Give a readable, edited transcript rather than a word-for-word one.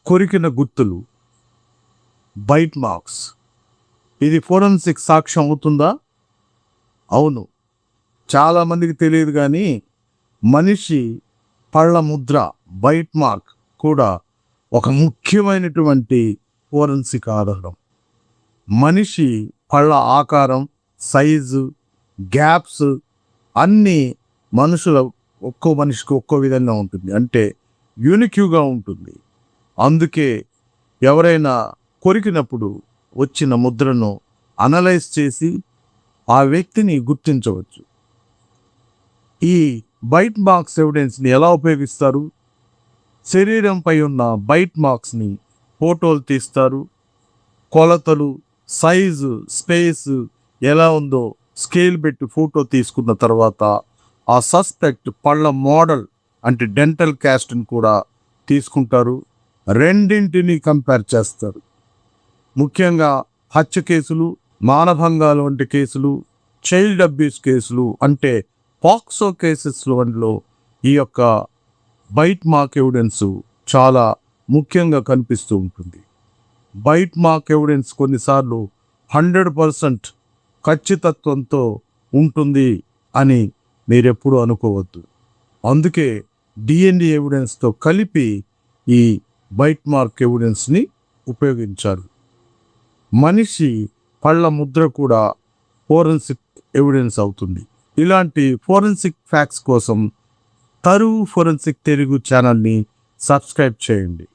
కొరికిన గుర్తులు, byte marks. ఇది forensic సాక్ష్యం అవుతుందా? అవును. చాలామందికి తెలియదు కానీ మనిషి పళ్ళ ముద్ర, బైట్ మార్క్ కూడా ఒక ముఖ్యమైనటువంటి ఫోరెన్సిక్ ఆధారం. మనిషి పళ్ళ ఆకారం, సైజు, గ్యాప్స్ అన్నీ ఒక్కో మనిషికి ఒక్కో విధంగా ఉంటుంది, అంటే యూనిక్గా ఉంటుంది. అందుకే ఎవరైనా కొరికినప్పుడు వచ్చిన ముద్రను అనలైజ్ చేసి ఆ వ్యక్తిని గుర్తించవచ్చు. ఈ బైట్ మార్క్స్ ఎవిడెన్స్ని ఎలా ఉపయోగిస్తారు? శరీరంపై ఉన్న బైట్ మార్క్స్ని ఫోటోలు తీస్తారు. కొలతలు, సైజు, స్పేస్ ఎలా ఉందో స్కేల్ పెట్టి ఫోటో తీసుకున్న తర్వాత ఆ సస్పెక్ట్ పళ్ళ మోడల్ అంటే డెంటల్ క్యాస్ట్ని కూడా తీసుకుంటారు. రెండింటిని కంపేర్ చేస్తారు. ముఖ్యంగా హత్య కేసులు, మానభంగాలు వంటి కేసులు, చైల్డ్ అబ్యూస్ కేసులు అంటే పాక్సో కేసెస్లో ఈ యొక్క బైట్ మార్క్ ఎవిడెన్స్ చాలా ముఖ్యంగా కనిపిస్తూ ఉంటుంది. బైట్ మార్క్ ఎవిడెన్స్ కొన్నిసార్లు 100% ఖచ్చితత్వంతో ఉంటుంది అని మీరెప్పుడూ అనుకోవద్దు. అందుకే DNA ఎవిడెన్స్తో కలిపి ఈ బైట్ మార్క్ ఎవిడెన్స్ని ఉపయోగించారు. మనిషి పళ్ళ ముద్ర కూడా ఫోరెన్సిక్ ఎవిడెన్స్ అవుతుంది. ఇలాంటి ఫోరెన్సిక్ ఫ్యాక్ట్స్ కోసం తరువు ఫోరెన్సిక్ తెలుగు ఛానల్ని సబ్స్క్రైబ్ చేయండి.